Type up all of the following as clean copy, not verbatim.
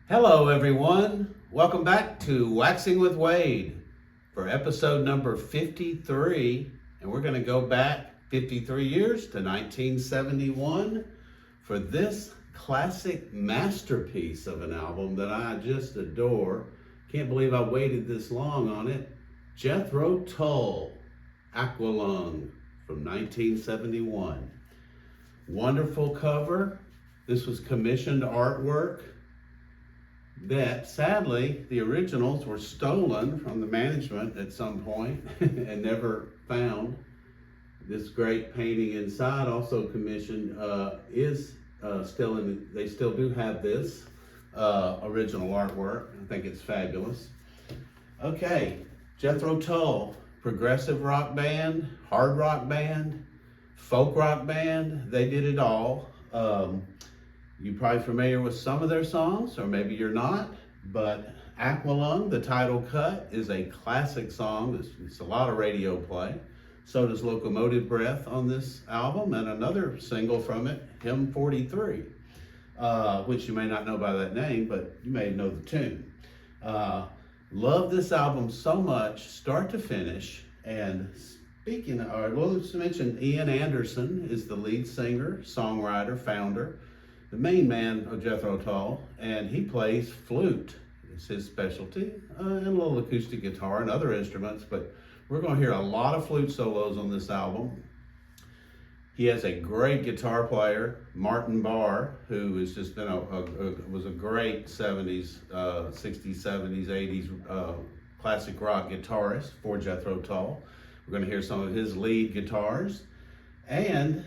Hello, everyone. Welcome back to Waxing with Wade for episode number 53. And we're going to go back 53 years to 1971 for this classic masterpiece of an album that I just adore. Can't believe I waited this long on it. Jethro Tull, Aqualung from 1971. Wonderful cover. This was commissioned artwork that sadly the originals were stolen from the management at some point and never found. This great painting inside, also commissioned, is still in. They still do have this original artwork. I think it's fabulous. Okay, Jethro Tull, progressive rock band, hard rock band, folk rock band. They did it all. You're probably familiar with some of their songs, or maybe you're not, but Aqualung, the title cut, is a classic song. It's a lot of radio play. So does Locomotive Breath on this album, and another single from it, Hymn 43, which you may not know by that name, but you may know the tune. Love this album so much, start to finish, and speaking of, let's mention Ian Anderson is the lead singer, songwriter, founder, the main man of Jethro Tull, and he plays flute. It's his specialty, and a little acoustic guitar and other instruments, but we're going to hear a lot of flute solos on this album. He has a great guitar player, Martin Barr, who has just been was a great 70s, 60s, 70s, 80s classic rock guitarist for Jethro Tull. We're going to hear some of his lead guitars, and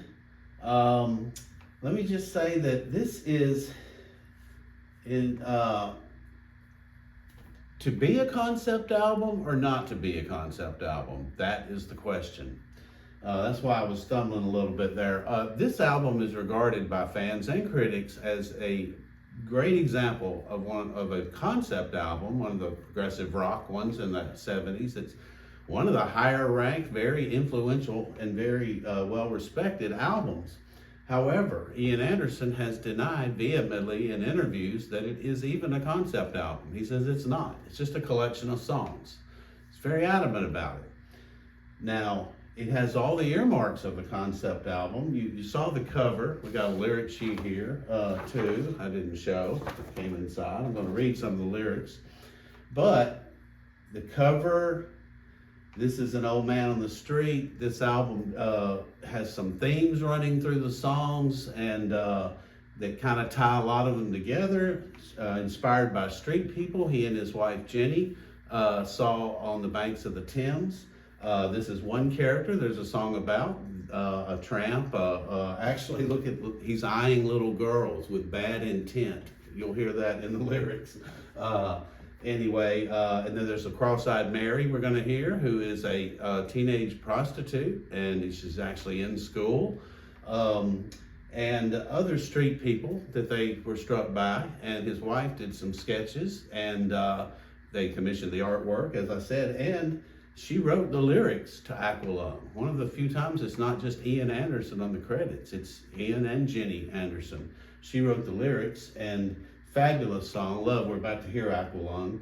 let me just say that this is to be a concept album or not to be a concept album. That is the question. That's why I was stumbling a little bit there. This album is regarded by fans and critics as a great example of a concept album, one of the progressive rock ones in the 70s. It's one of the higher ranked, very influential, and very well respected albums. However, Ian Anderson has denied vehemently in interviews that it is even a concept album. He says it's not. It's just a collection of songs. He's very adamant about it. Now, it has all the earmarks of a concept album. You saw the cover. We got a lyric sheet here, too. I didn't show. It came inside. I'm going to read some of the lyrics. But the cover, this is an old man on the street. This album has some themes running through the songs, and that kind of tie a lot of them together. Inspired by street people he and his wife Jenny saw on the banks of the Thames. This is one character. There's a song about a tramp. Actually, he's eyeing little girls with bad intent. You'll hear that in the lyrics. Anyway, and then there's a cross-eyed Mary we're going to hear, who is a teenage prostitute, and she's actually in school. And other street people that they were struck by, and his wife did some sketches, and they commissioned the artwork, as I said, and she wrote the lyrics to Aqualung. One of the few times it's not just Ian Anderson on the credits, it's Ian and Jenny Anderson. She wrote the lyrics, and fabulous song. Love, we're about to hear Aqualung.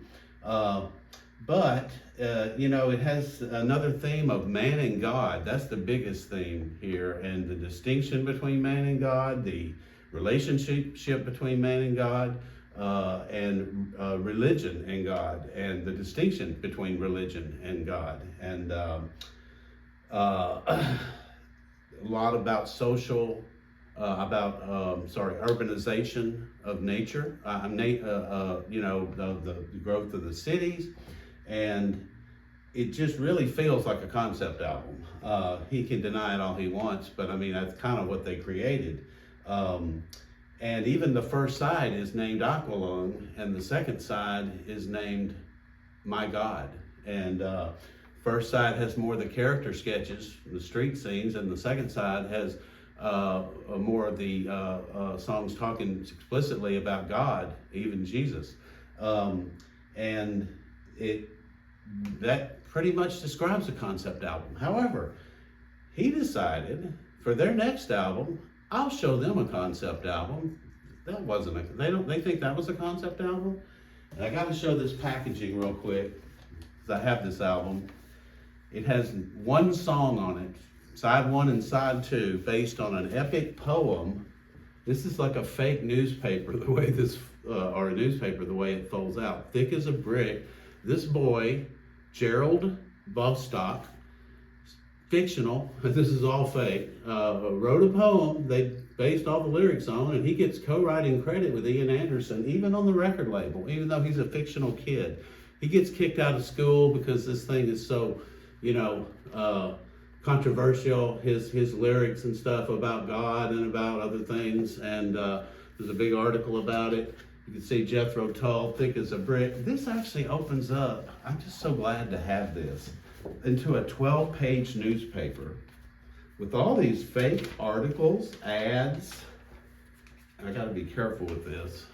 But it has another theme of man and God. That's the biggest theme here, and the distinction between man and God, the relationship between man and God, and religion and God, and the distinction between religion and God, and a lot about social, urbanization of nature, the growth of the cities, and it just really feels like a concept album. He can deny it all he wants, but I mean, that's kind of what they created. And even the first side is named Aqualung, and the second side is named My God. And first side has more of the character sketches, the street scenes, and the second side has more of the songs talking explicitly about God, even Jesus. And that pretty much describes the concept album. However, he decided for their next album, I'll show them a concept album that wasn't they think that was a concept album? And I gotta show this packaging real quick, because I have this album. It has one song on it, side 1 and side 2, based on an epic poem. This is like a fake newspaper, the way this, or a newspaper, the way it folds out. Thick as a brick. This boy, Gerald Bostock, fictional, this is all fake, wrote a poem they based all the lyrics on, and he gets co-writing credit with Ian Anderson, even on the record label, even though he's a fictional kid. He gets kicked out of school because this thing is so, controversial, his lyrics and stuff about God and about other things, and there's a big article about it. You can see Jethro Tull, thick as a brick. This actually opens up, I'm just so glad to have this, into a 12-page newspaper with all these fake articles, ads. I gotta be careful with this.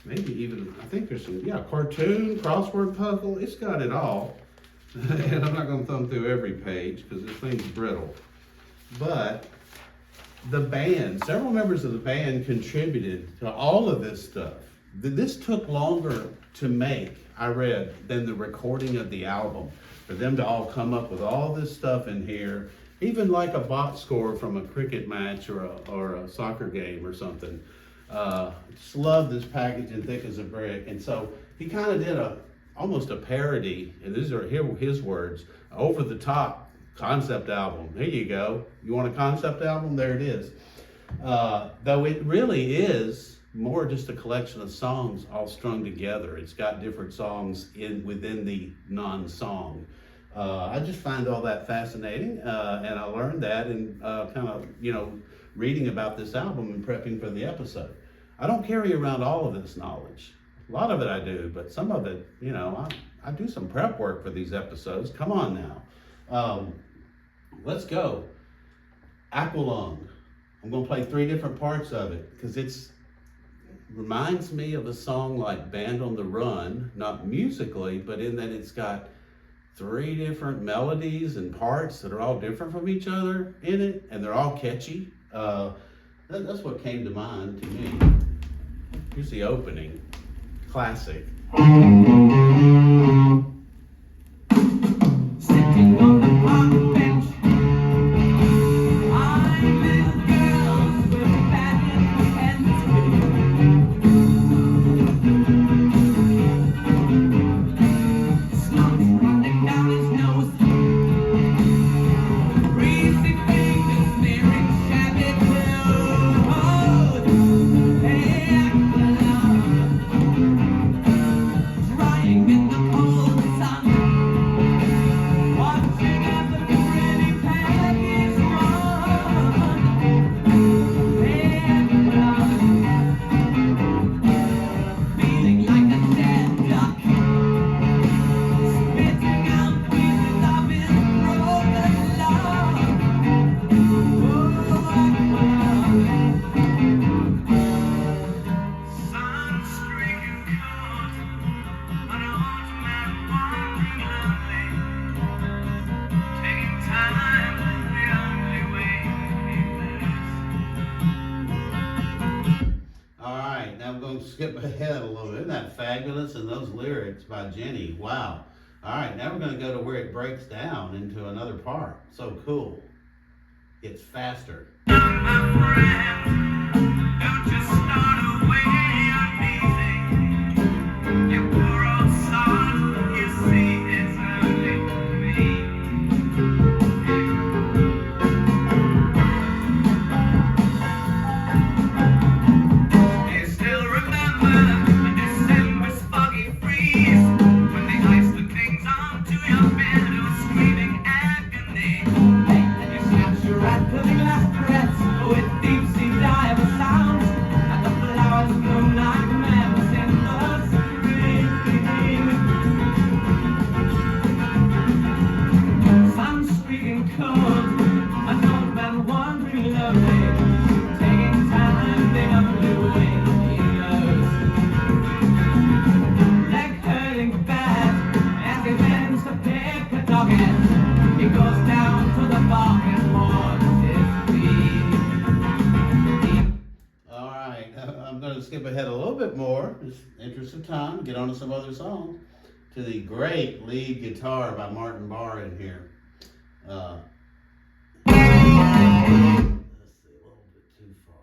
Maybe even, I think there's some, cartoon, crossword puzzle, it's got it all. And I'm not gonna thumb through every page because this thing's brittle. But the band, several members of the band contributed to all of this stuff. This took longer to make, I read, than the recording of the album. For them to all come up with all this stuff in here, even like a box score from a cricket match or a soccer game or something. Just love this packaging, thick as a brick. And so he kind of did almost a parody, and these are his words, over the top concept album. Here you go. You want a concept album? There it is. Though it really is more just a collection of songs all strung together. It's got different songs within the non-song. I just find all that fascinating, and I learned that in kind of, reading about this album and prepping for the episode. I don't carry around all of this knowledge. A lot of it I do, but some of it, I do some prep work for these episodes. Come on now. Let's go. Aqualung. I'm gonna play 3 different parts of it because it reminds me of a song like Band on the Run, not musically, but in that it's got 3 different melodies and parts that are all different from each other in it, and they're all catchy. That's what came to mind to me. Here's the opening. Classic. Sitting on the park bench, I'm with girls with bad hands. Smoke running down his nose, greasy fingers smearing shabby clothes. Hey, drying in the cold sun, watching as the pretty panties run. Hey, feeling like a dead duck, spitting out pieces of his broken love. Sun streaking cold on an automatic wandering lonely, taking time the only way he lives. All right, now we're going to skip ahead a little bit. Isn't that fabulous? And those lyrics by Jenny, wow. All right, now we're going to go to where it breaks down into another part. So cool. It's faster. My friend, don't just start away uneasy. You poor old sod, you see it's only me. You still remember a December's foggy freeze, when the ice took things onto your bed, oh screaming agony. You snatch your rattling last breaths with deep sea diver sounds, and the bit more, just interest of time, get on to some other songs, to the great lead guitar by Martin Barr in here. Let's see, a little bit too far.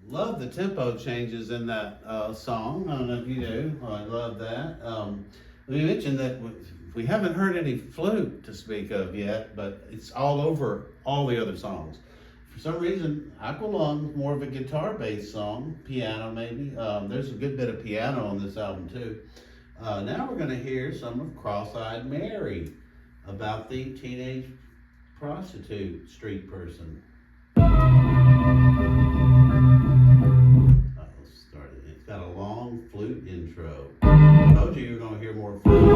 Love the tempo changes in that song. I don't know if you do. I love that. We mentioned that we haven't heard any flute to speak of yet, but it's all over all the other songs. For some reason, Aqualung is more of a guitar-based song, piano maybe. There's a good bit of piano on this album too. Now we're going to hear some of Cross-Eyed Mary, about the teenage prostitute street person. It's got a long flute intro. I told you were going to hear more flute.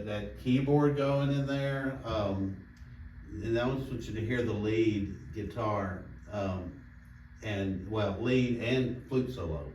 That keyboard going in there, and I want you to hear the lead guitar, and well, lead and flute solo.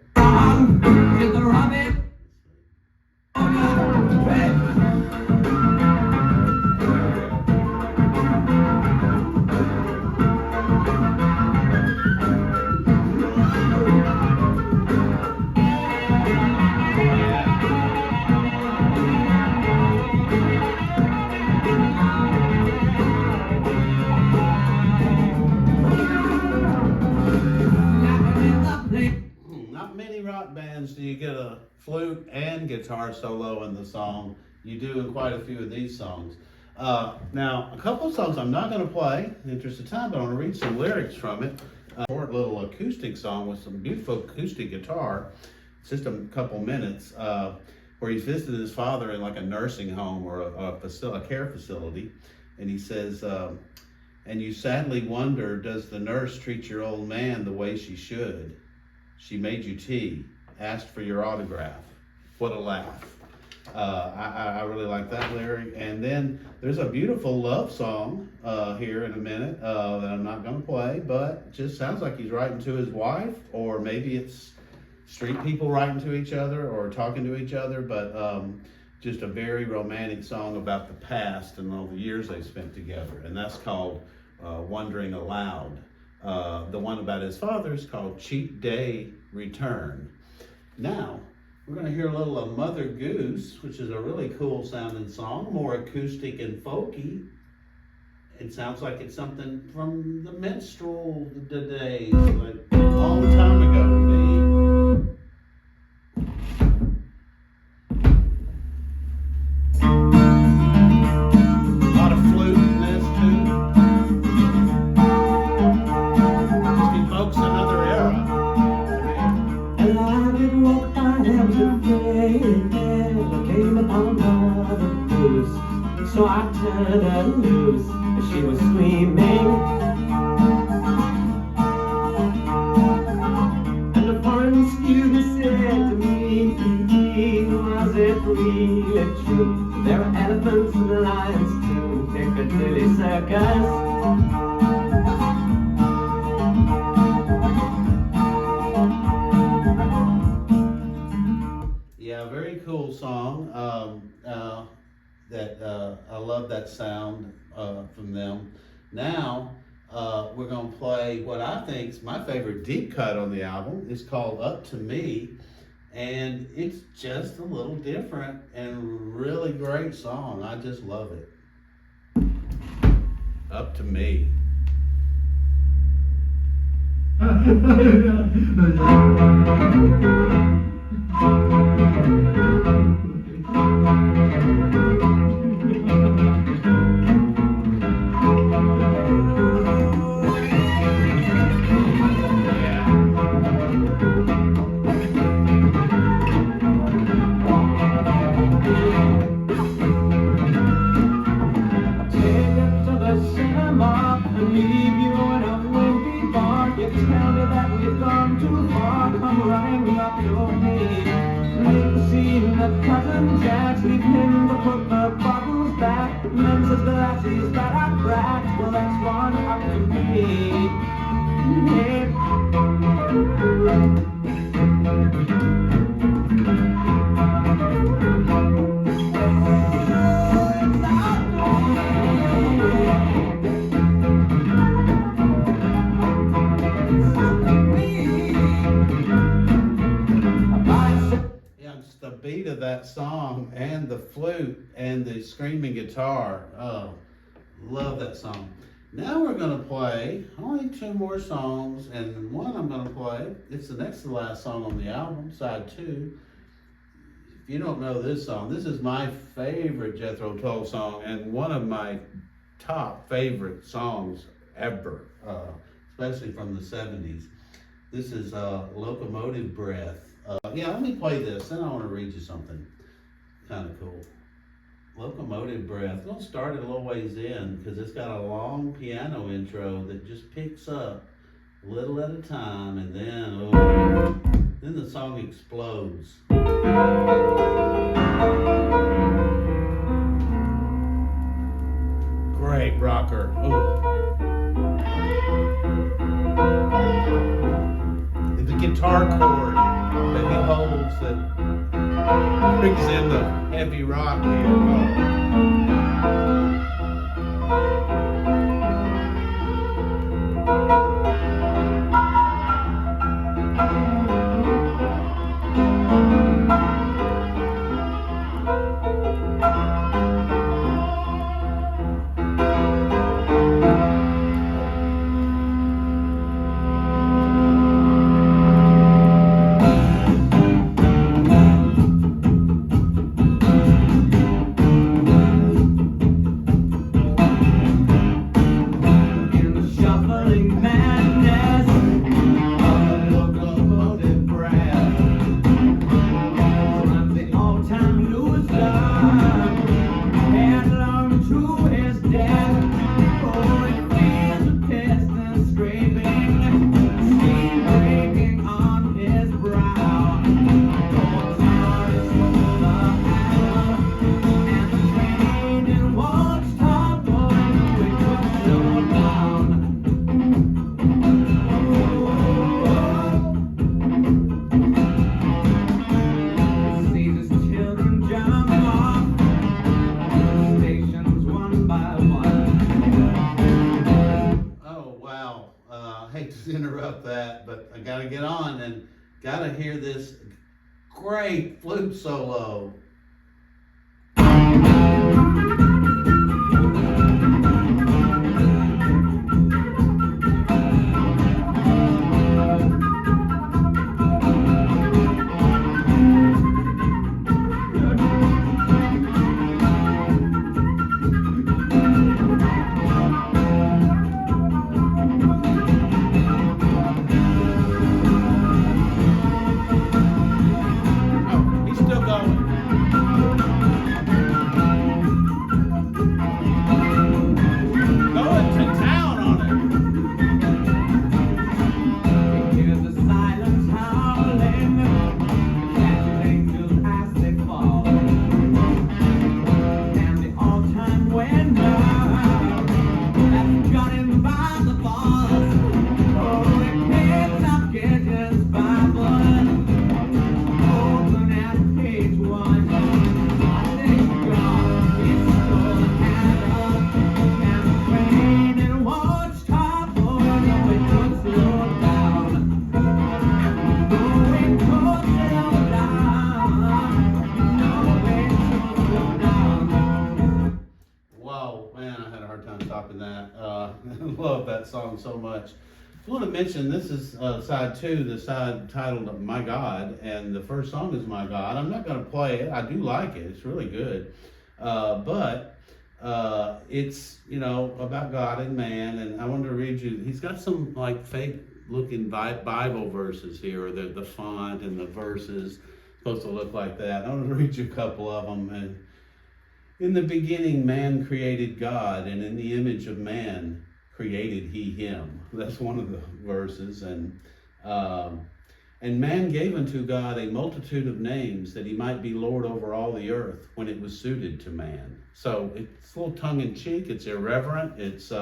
Not many rock bands do you get a flute and guitar solo in the song. You do in quite a few of these songs. Now, a couple of songs I'm not going to play in the interest of time, but I want to read some lyrics from it. A short little acoustic song with some beautiful acoustic guitar. It's just a couple minutes where he's visiting his father in like a nursing home or a care facility. And he says, and you sadly wonder, does the nurse treat your old man the way she should? She made you tea, asked for your autograph. What a laugh. I really like that lyric. And then there's a beautiful love song here in a minute that I'm not going to play, but it just sounds like he's writing to his wife, or maybe it's street people writing to each other or talking to each other, but just a very romantic song about the past and all the years they spent together. And that's called Wondering Aloud. The one about his father is called Cheap Day Return. Now, We're going to hear a little of Mother Goose, which is a really cool sounding song, more acoustic and folky. It sounds like it's something from the minstrel days, like a long time ago to me. A lot of flute in this too. Just evokes another era. As I did walk by him today, I came upon Mother Goose. So I turned her loose, she was screaming. And the foreign student said to me, was it really true? There are elephants and lions too, Piccadilly Circus. Yeah, very cool song. I love that sound from them. Now we're gonna play what I think is my favorite deep cut on the album. It's called Up to Me, and it's just a little different and really great song. I just love it. Up to Me. The beat of that song and the flute and the screaming guitar, oh, love that song. Now we're going to play only two more songs, and one I'm going to play, it's the next to the last song on the album, side 2. If you don't know this song, this is my favorite Jethro Tull song and one of my top favorite songs ever, especially from the 70s. This is Locomotive Breath. Yeah, let me play this, then I want to read you something kind of cool. Locomotive Breath. We'll start it a little ways in because it's got a long piano intro that just picks up a little at a time, and then the song explodes. Great rocker. The guitar chord that he holds that brings in the heavy rock here. Interrupt that, but I gotta get on and gotta hear this Great flute solo. Oh, he's still going. Going to town on it. Hear the silence howling, catch angels as they fall, and the all-time winner that's got him by the balls. Oh, he picks up Gideon's Bible, open at page 1. I thank God he stole the candle and prayed and watched how for no it could slow down. No it could slow down. No it could slow down. Wow, man, I had a hard time stopping that. I love that song so much. I want to mention this is side 2, the side titled My God, and the first song is My God. I'm not going to play it. I do like it. It's really good. But it's, you know, about God and man, and I wanted to read you, he's got some like fake looking Bible verses here, the font and the verses supposed to look like that. I want to read you a couple of them. And in the beginning, man created God, and in the image of man created he him. That's one of the verses. And man gave unto God a multitude of names, that he might be Lord over all the earth, when it was suited to man. So it's a little tongue-in-cheek, it's irreverent, it's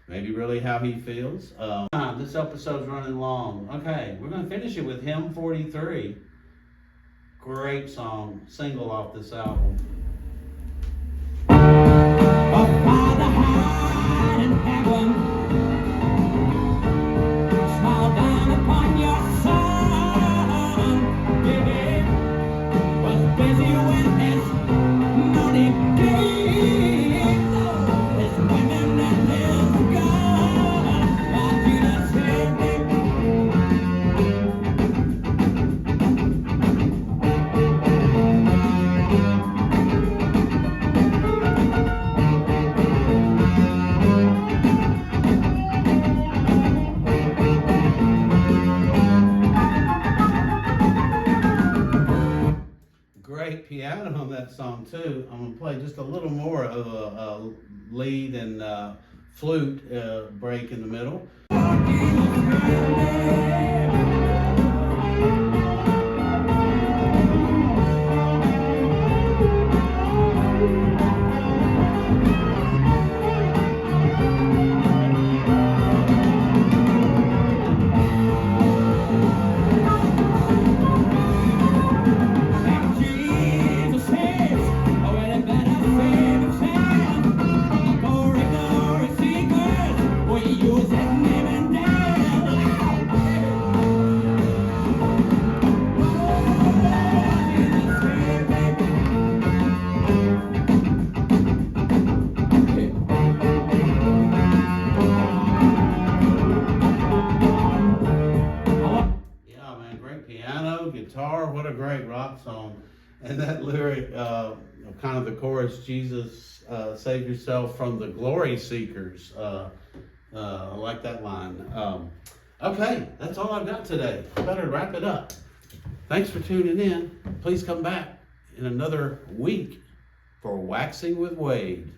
maybe really how he feels. This episode's running long. Okay, we're going to finish it with Hymn 43. Great song, single off this album. Our Father high in heaven, smile down upon your son. Baby was busy with his money gains, his women and his God. But Jesus saved me. Great piano on that song too. I'm gonna play just a little more of a lead and flute break in the middle. Guitar, what a great rock song. And that lyric, kind of the chorus, Jesus, save yourself from the glory seekers. I like that line. Okay, that's all I've got today. I better wrap it up. Thanks for tuning in. Please come back in another week for Waxing with Wade.